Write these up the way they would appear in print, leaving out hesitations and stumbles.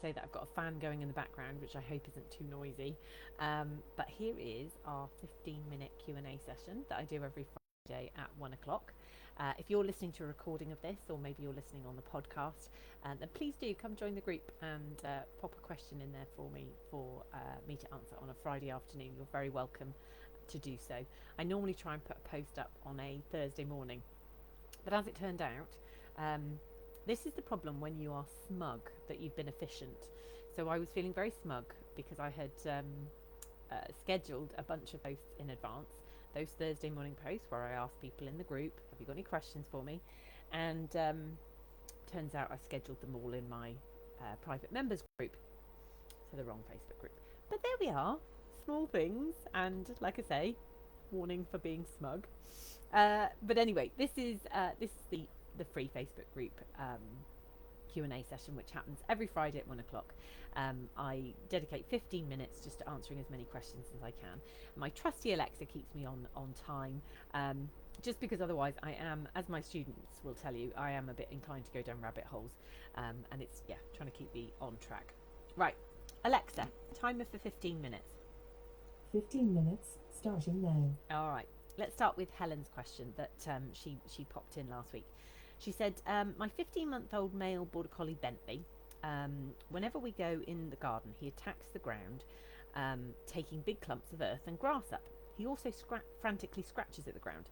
say that I've got a fan going in the background, which I hope isn't too noisy. But here is our 15-minute Q&A session that I do every Friday at 1 o'clock. If you're listening to a recording of this, or maybe you're listening on the podcast, then please do come join the group and pop a question in there for me to answer on a Friday afternoon. You're very welcome to do so. I normally try and put a post up on a Thursday morning, but as it turned out, this is the problem when you are smug that you've been efficient. So I was feeling very smug because I had scheduled a bunch of posts in advance. Those Thursday morning posts where I asked people in the group, have you got any questions for me? And turns out I scheduled them all in my private members group. So the wrong Facebook group. But there we are. Small things. And like I say, warning for being smug. But anyway, this is the free Facebook group Q&A session, which happens every Friday at 1 o'clock. I dedicate 15 minutes just to answering as many questions as I can. My trusty Alexa keeps me on time, just because otherwise I am, as my students will tell you, I am a bit inclined to go down rabbit holes, and it's, trying to keep me on track. Right, Alexa, timer for 15 minutes. 15 minutes, starting now. All right, let's start with Helen's question that she popped in last week. She said, my 15-month-old male Border Collie Bentley, whenever we go in the garden, he attacks the ground, taking big clumps of earth and grass up. He also frantically scratches at the ground.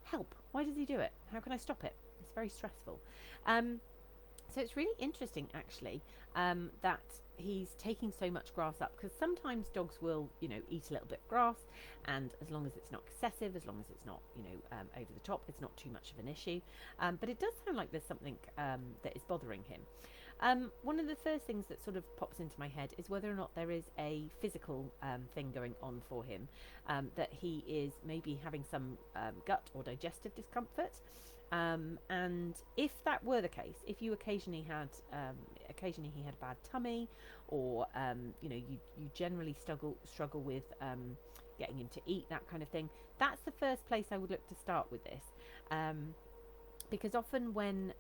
Help! Why does he do it? How can I stop it? It's very stressful. So it's really interesting, actually, that he's taking so much grass up, because sometimes dogs will, eat a little bit of grass, and as long as it's not excessive, as long as it's not, over the top, it's not too much of an issue. But it does sound like there's something that is bothering him. One of the first things that sort of pops into my head is whether or not there is a physical thing going on for him, that he is maybe having some gut or digestive discomfort. And if that were the case, if you occasionally he had a bad tummy, or you generally struggle with getting him to eat, that kind of thing, that's the first place I would look to start with this, because often when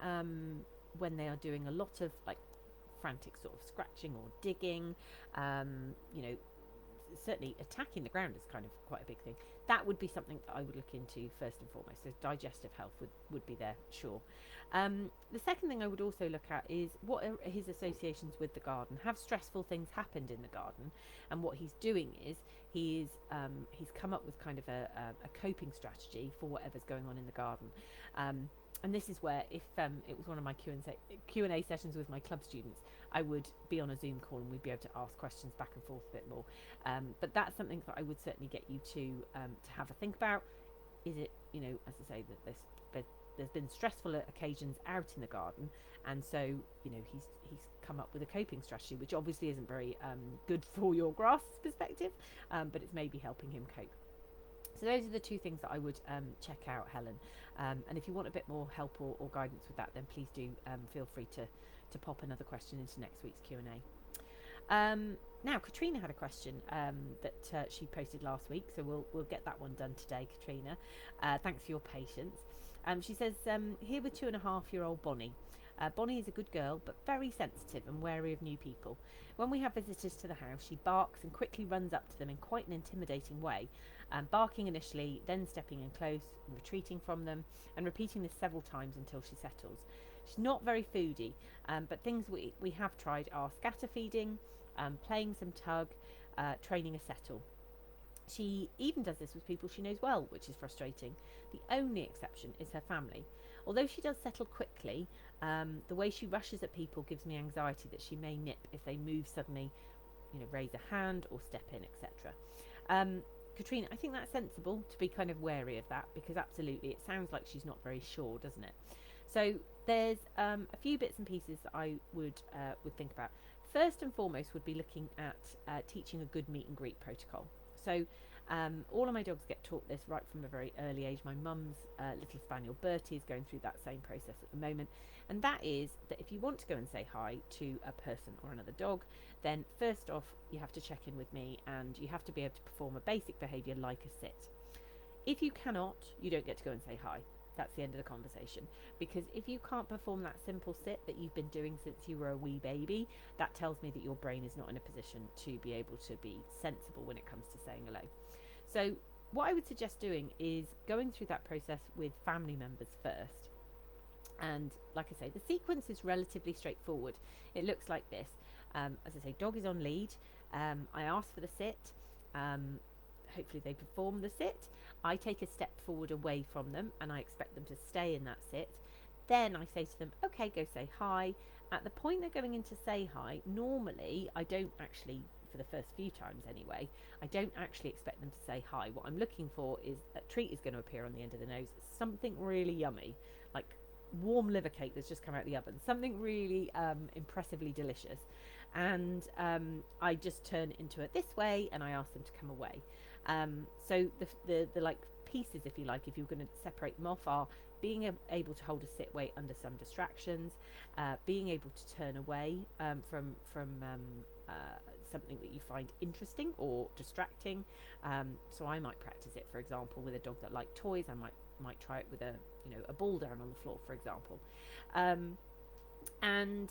they are doing a lot of like frantic sort of scratching or digging, certainly attacking the ground is kind of quite a big thing. That would be something that I would look into first and foremost. So digestive health would be there, sure. The second thing I would also look at is what are his associations with the garden. Have stressful things happened in the garden? And what he's doing is he's come up with kind of a coping strategy for whatever's going on in the garden. And this is where, if it was one of my Q&A sessions with my club students, I would be on a Zoom call and we'd be able to ask questions back and forth a bit more. But that's something that I would certainly get you to have a think about. Is it, as I say, that there's been stressful occasions out in the garden, and so he's come up with a coping strategy, which obviously isn't very good for your grass perspective, but it's maybe helping him cope. So those are the two things that I would check out, Helen. And if you want a bit more help or guidance with that, then please do feel free to pop another question into next week's Q&A. Now, Katrina had a question that she posted last week, so we'll get that one done today, Katrina. Thanks for your patience. She says, here with 2.5-year-old Bonnie. Bonnie is a good girl, but very sensitive and wary of new people. When we have visitors to the house, she barks and quickly runs up to them in quite an intimidating way, barking initially, then stepping in close and retreating from them, and repeating this several times until she settles. She's not very foodie, but things we have tried are scatter feeding, playing some tug, training a settle. She even does this with people she knows well, which is frustrating. The only exception is her family. Although she does settle quickly, the way she rushes at people gives me anxiety that she may nip if they move suddenly, raise a hand or step in, etc. Katrina, I think that's sensible to be kind of wary of that, because absolutely it sounds like she's not very sure, doesn't it? So there's a few bits and pieces that I would think about. First and foremost would be looking at teaching a good meet and greet protocol. So all of my dogs get taught this right from a very early age. My mum's little spaniel Bertie is going through that same process at the moment, and that is that if you want to go and say hi to a person or another dog, then first off you have to check in with me, and you have to be able to perform a basic behaviour like a sit. If you cannot, you don't get to go and say hi. That's the end of the conversation. Because if you can't perform that simple sit that you've been doing since you were a wee baby, that tells me that your brain is not in a position to be able to be sensible when it comes to saying hello. So what I would suggest doing is going through that process with family members first. And like I say, the sequence is relatively straightforward. It looks like this. As I say, dog is on lead. I ask for the sit. Hopefully they perform the sit. I take a step forward away from them and I expect them to stay in that sit. Then I say to them, okay, go say hi. At the point they're going in to say hi, normally I don't actually, for the first few times anyway, I don't actually expect them to say hi. What I'm looking for is a treat is going to appear on the end of the nose, something really yummy, like warm liver cake that's just come out of the oven, something really impressively delicious. And I just turn into it this way and I ask them to come away. So the like pieces, if you like, if you're going to separate them off, are being able to hold a sit weight under some distractions, being able to turn away from something that you find interesting or distracting. So I might practice it, for example, with a dog that likes toys. I might try it with a ball down on the floor, for example. And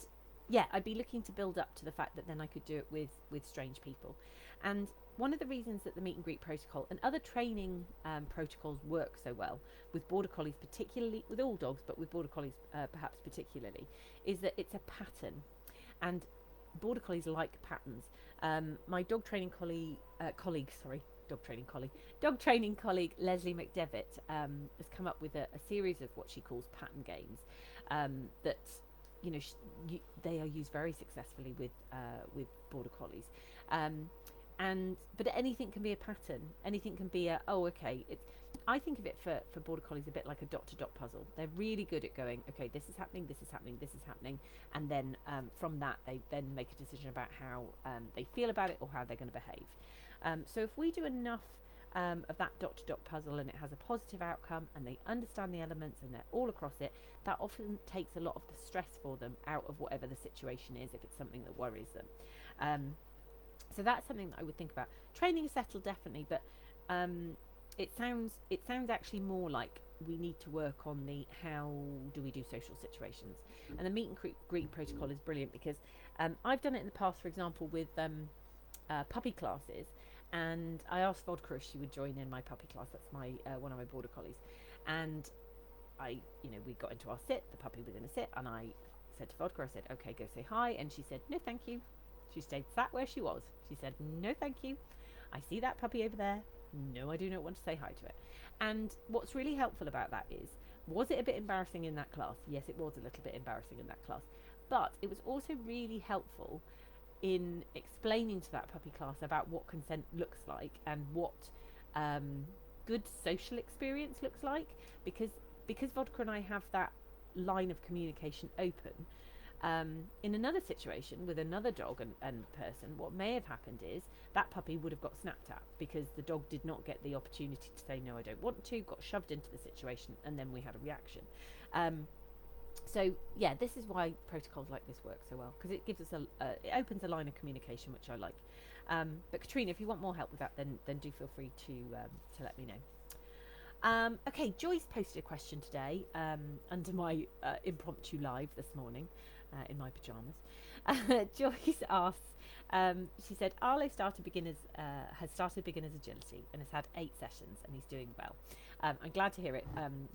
yeah, I'd be looking to build up to the fact that then I could do it with strange people. And one of the reasons that the meet and greet protocol and other training protocols work so well with Border Collies, particularly with all dogs, but with Border Collies perhaps particularly, is that it's a pattern. And Border Collies like patterns. My dog training colleague, Leslie McDevitt has come up with a series of what she calls pattern games that they are used very successfully with Border Collies. But anything can be a pattern. Anything can be I think of it for Border Collies a bit like a dot-to-dot puzzle. They're really good at going, okay, this is happening, this is happening, this is happening, and then from that they then make a decision about how they feel about it or how they're going to behave. So if we do enough of that dot-to-dot puzzle and it has a positive outcome and they understand the elements and they're all across it, that often takes a lot of the stress for them out of whatever the situation is, if it's something that worries them. So that's something that I would think about. Training a settle, definitely, but it sounds actually more like we need to work on the how do we do social situations. And the meet and greet protocol is brilliant because I've done it in the past, for example, with puppy classes, and I asked Vodka if she would join in my puppy class. That's my one of my Border Collies, and we got into our sit. The puppy was in a sit, and I said to Vodka, I said, okay, go say hi, and she said, no, thank you. She stayed sat where she was. She said, no, thank you. I see that puppy over there. No, I do not want to say hi to it. And what's really helpful about that is, was it a bit embarrassing in that class? Yes, it was a little bit embarrassing in that class. But it was also really helpful in explaining to that puppy class about what consent looks like and what good social experience looks like. Because Vodka and I have that line of communication open, in another situation with another dog and person, what may have happened is that puppy would have got snapped at because the dog did not get the opportunity to say, no, I don't want to, got shoved into the situation, and then we had a reaction. So yeah, this is why protocols like this work so well, because it gives us it opens a line of communication, which I like. But Katrina, if you want more help with that, then do feel free to let me know. Okay, Joyce posted a question today under my impromptu live this morning in my pajamas. Joyce asks, she said, Arlo has started beginner's agility and has had 8 sessions and he's doing well. I'm glad to hear it.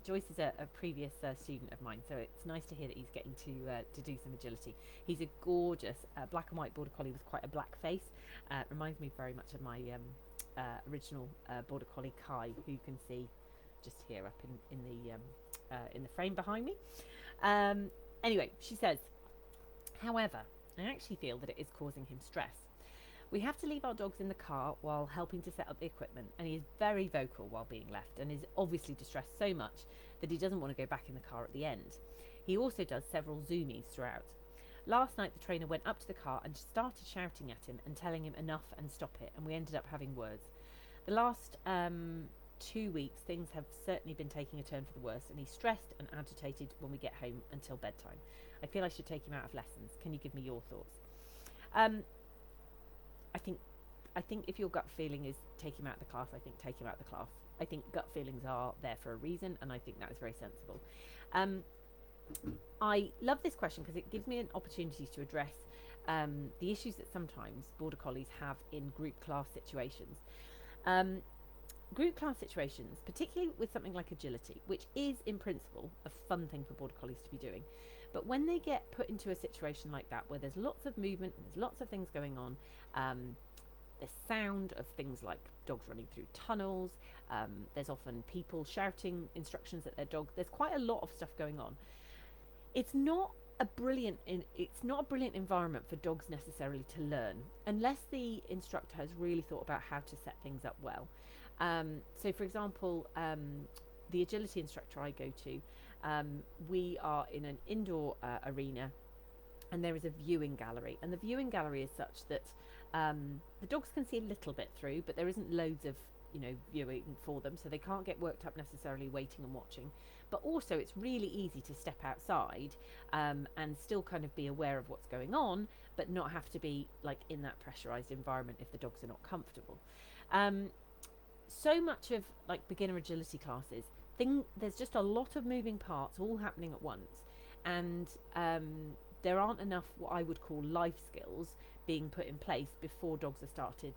Joyce is a previous student of mine, so it's nice to hear that he's getting to do some agility. He's a gorgeous black and white Border Collie with quite a black face. Reminds me very much of my original Border Collie Kai, who you can see just here up in the frame behind me. Anyway, she says, however, I actually feel that it is causing him stress. We have to leave our dogs in the car while helping to set up the equipment, and he is very vocal while being left and is obviously distressed so much that he doesn't want to go back in the car at the end. He also does several Zoomies throughout. Last night the trainer went up to the car and started shouting at him and telling him enough and stop it, and we ended up having words. The last 2 weeks things have certainly been taking a turn for the worse, and he's stressed and agitated when we get home until bedtime. I feel I should take him out of lessons. Can you give me your thoughts? I think if your gut feeling is take him out of the class, I think take him out of the class. I think gut feelings are there for a reason, and I think that is very sensible. Um, I love this question because it gives me an opportunity to address the issues that sometimes border collies have in group class situations. Um, Group class situations, particularly with something like agility, which is in principle a fun thing for border collies to be doing, but when they get put into a situation like that where there's lots of movement, there's lots of things going on, there's sound of things like dogs running through tunnels, there's often people shouting instructions at their dog, there's quite a lot of stuff going on. It's not a brilliant environment for dogs necessarily to learn unless the instructor has really thought about how to set things up well. So for example, the agility instructor I go to, we are in an indoor arena, and there is a viewing gallery, and the viewing gallery is such that the dogs can see a little bit through, but there isn't loads of viewing for them, so they can't get worked up necessarily waiting and watching. But also it's really easy to step outside and still kind of be aware of what's going on, but not have to be like in that pressurized environment if the dogs are not comfortable. So much of like beginner agility classes, there's just a lot of moving parts all happening at once, and there aren't enough what I would call life skills being put in place before dogs are started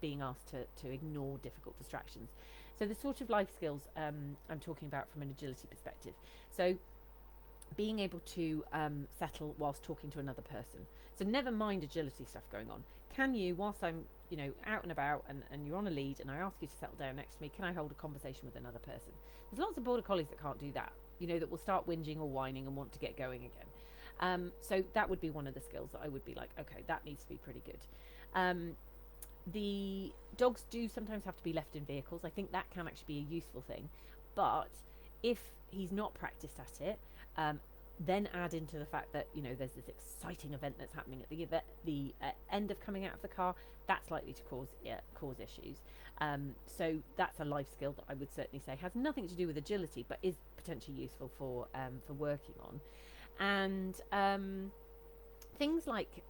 being asked to ignore difficult distractions. So the sort of life skills I'm talking about from an agility perspective. So being able to settle whilst talking to another person. So never mind agility stuff going on. Can you, whilst I'm out and about and you're on a lead and I ask you to settle down next to me, can I hold a conversation with another person? There's lots of border collies that can't do that, that will start whinging or whining and want to get going again. So that would be one of the skills that I would be like, okay, that needs to be pretty good. The dogs do sometimes have to be left in vehicles. I think that can actually be a useful thing. But if he's not practiced at it, then add into the fact that there's this exciting event that's happening at the end of coming out of the car, that's likely to cause issues. So that's a life skill that I would certainly say has nothing to do with agility, but is potentially useful for working on. And things like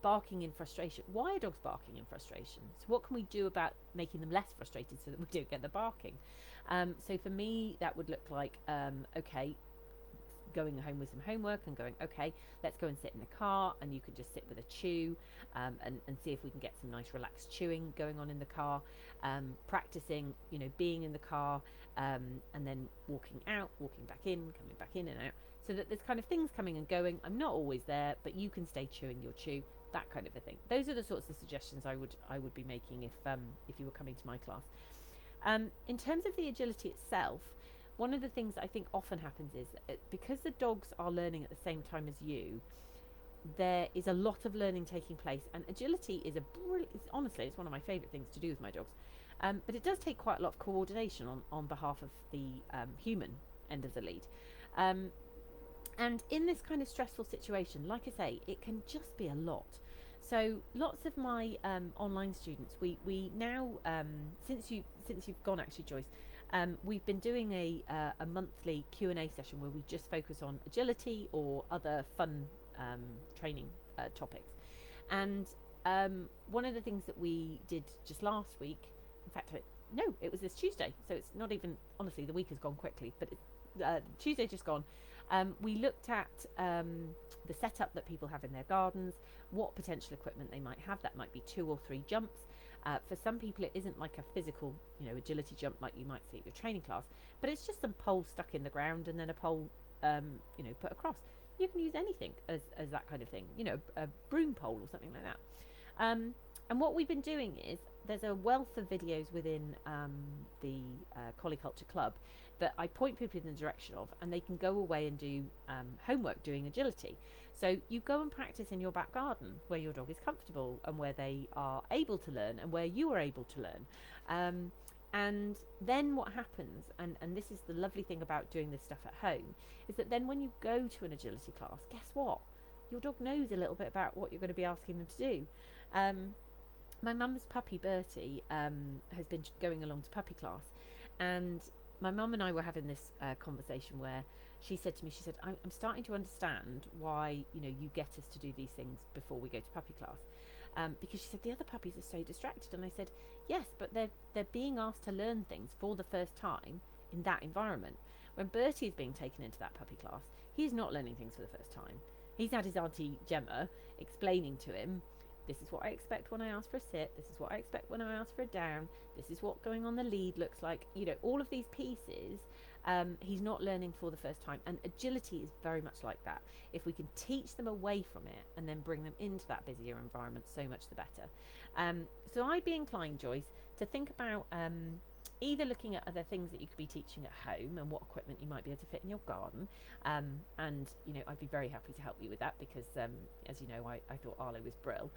barking in frustration. Why are dogs barking in frustration? So what can we do about making them less frustrated so that we don't get the barking? So for me, that would look like okay, going home with some homework and going, okay, let's go and sit in the car, and you can just sit with a chew and see if we can get some nice relaxed chewing going on in the car, practicing being in the car, and then walking out, walking back in, coming back in and out, so that there's kind of things coming and going. I'm not always there, but you can stay chewing your chew, that kind of a thing. Those are the sorts of suggestions I would be making if you were coming to my class. In terms of the agility itself, one of the things I think often happens is that because the dogs are learning at the same time as you, there is a lot of learning taking place, and agility is honestly, it's one of my favourite things to do with my dogs. But it does take quite a lot of coordination on behalf of the human end of the lead. And in this kind of stressful situation, like I say, it can just be a lot. So lots of my online students, we now, since you've gone actually, Joyce, we've been doing a monthly Q&A session where we just focus on agility or other fun training topics. And one of the things that we did just last week, in fact, it was this Tuesday, so it's not even, honestly, the week has gone quickly, but Tuesday just gone. We looked at the setup that people have in their gardens, what potential equipment they might have. That might be 2 or 3 jumps. For some people, it isn't like a physical, agility jump like you might see at your training class, but it's just some poles stuck in the ground and then a pole, put across. You can use anything as that kind of thing, a broom pole or something like that. And what we've been doing is there's a wealth of videos within the Collie Culture Club that I point people in the direction of, and they can go away and do homework doing agility. So you go and practice in your back garden where your dog is comfortable and where they are able to learn and where you are able to learn. And then what happens, and this is the lovely thing about doing this stuff at home, is that then when you go to an agility class, guess what? Your dog knows a little bit about what you're going to be asking them to do. My mum's puppy Bertie has been going along to puppy class, and my mum and I were having this conversation where she said to me, I'm starting to understand why you get us to do these things before we go to puppy class. because she said the other puppies are so distracted. And I said, yes, but they're being asked to learn things for the first time in that environment. When Bertie is being taken into that puppy class, he's not learning things for the first time. He's had his auntie Gemma explaining to him, this is what I expect when I ask for a sit, this is what I expect when I ask for a down, this is what going on the lead looks like. You know, all of these pieces, he's not learning for the first time. And agility is very much like that. If we can teach them away from it and then bring them into that busier environment, so much the better. So I'd be inclined, Joyce, to think about either looking at other things that you could be teaching at home and what equipment you might be able to fit in your garden. And, you know, I'd be very happy to help you with that because, as you know, I thought Arlo was brill.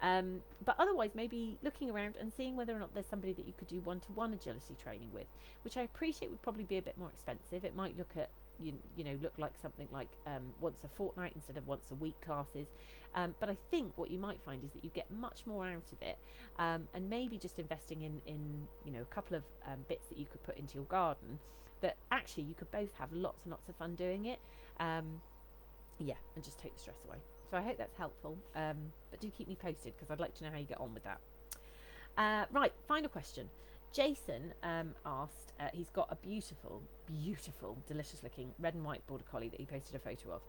But otherwise, maybe looking around and seeing whether or not there's somebody that you could do one-to-one agility training with, which I appreciate would probably be a bit more expensive. It might look at, look like something like once a fortnight instead of once a week classes. But I think what you might find is that you get much more out of it, and maybe just investing in a couple of bits that you could put into your garden that actually you could both have lots and lots of fun doing it. And just take the stress away. So I hope that's helpful. But do keep me posted because I'd like to know how you get on with that. Right, final question. Jason asked, he's got a beautiful, delicious looking red and white Border Collie that he posted a photo of.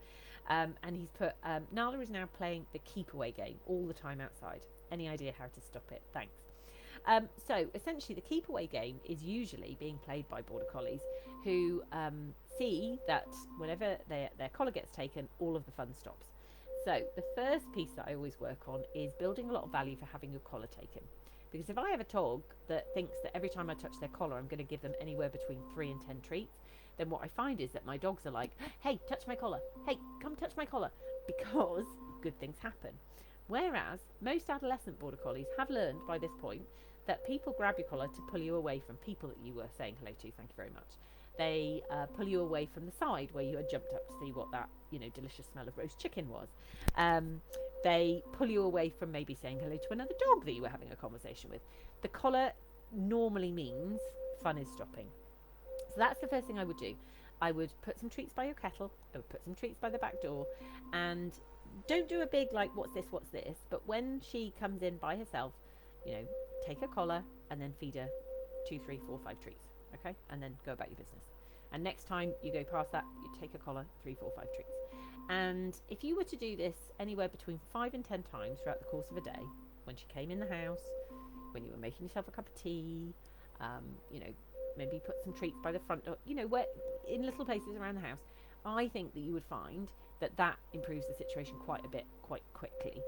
And he's put, Nala is now playing the keep away game all the time outside. Any idea how to stop it? Thanks. So essentially the keep away game is usually being played by Border Collies who see that whenever their collar gets taken, all of the fun stops. So the first piece that I always work on is building a lot of value for having your collar taken. Because if I have a dog that thinks that every time I touch their collar, I'm going to give them anywhere between 3 and 10 treats, then what I find is that my dogs are like, hey, touch my collar. Hey, come touch my collar. Because good things happen. Whereas most adolescent Border Collies have learned by this point that people grab your collar to pull you away from people that you were saying hello to. Thank you very much. They pull you away from the side where you had jumped up to see what that, delicious smell of roast chicken was. They pull you away from maybe saying hello to another dog that you were having a conversation with. The collar normally means fun is stopping. So that's the first thing I would do. I would put some treats by your kettle. I would put some treats by the back door. And don't do a big, like, what's this? But when she comes in by herself, take her collar and then feed her 2, 3, 4, 5 treats. Okay? And then go about your business. And next time you go past that, you take a collar, 3, 4, 5 treats. And if you were to do this anywhere between 5 and 10 times throughout the course of a day, when she came in the house, when you were making yourself a cup of tea, maybe put some treats by the front door, where in little places around the house, I think that you would find that improves the situation quite a bit, quite quickly.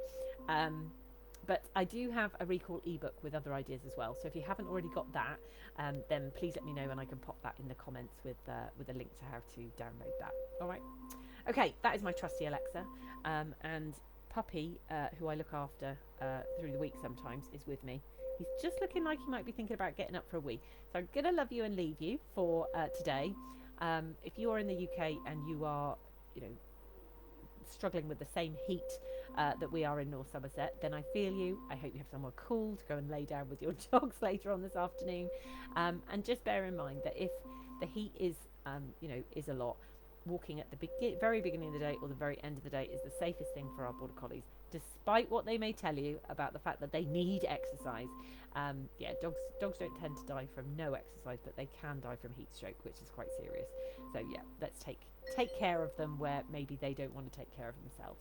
But I do have a recall ebook with other ideas as well. So if you haven't already got that, then please let me know and I can pop that in the comments with a link to how to download that. All right. Okay, that is my trusty Alexa. And Puppy, who I look after through the week sometimes, is with me. He's just looking like he might be thinking about getting up for a wee. So I'm going to love you and leave you for today. If you're in the UK and you are, struggling with the same heat that we are in North Somerset, then I feel you. I hope you have somewhere cool to go and lay down with your dogs later on this afternoon. And just bear in mind that if the heat is a lot, walking at the very beginning of the day or the very end of the day is the safest thing for our Border Collies, despite what they may tell you about the fact that they need exercise. Dogs don't tend to die from no exercise, but they can die from heat stroke, which is quite serious. So yeah, let's take care of them where maybe they don't want to take care of themselves.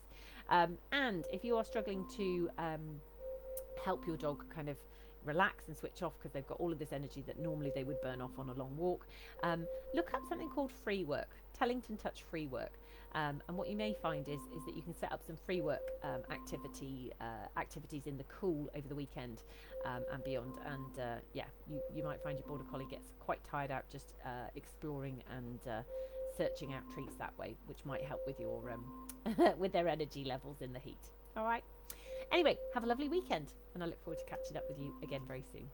And if you are struggling to help your dog kind of relax and switch off because they've got all of this energy that normally they would burn off on a long walk, look up something called free work, Tellington Touch free work. And what you may find is that you can set up some free work activities in the cool over the weekend and beyond. And you might find your Border Collie gets quite tired out just exploring and searching out treats that way, which might help with your with their energy levels in the heat. All right. Anyway, have a lovely weekend, and I look forward to catching up with you again very soon.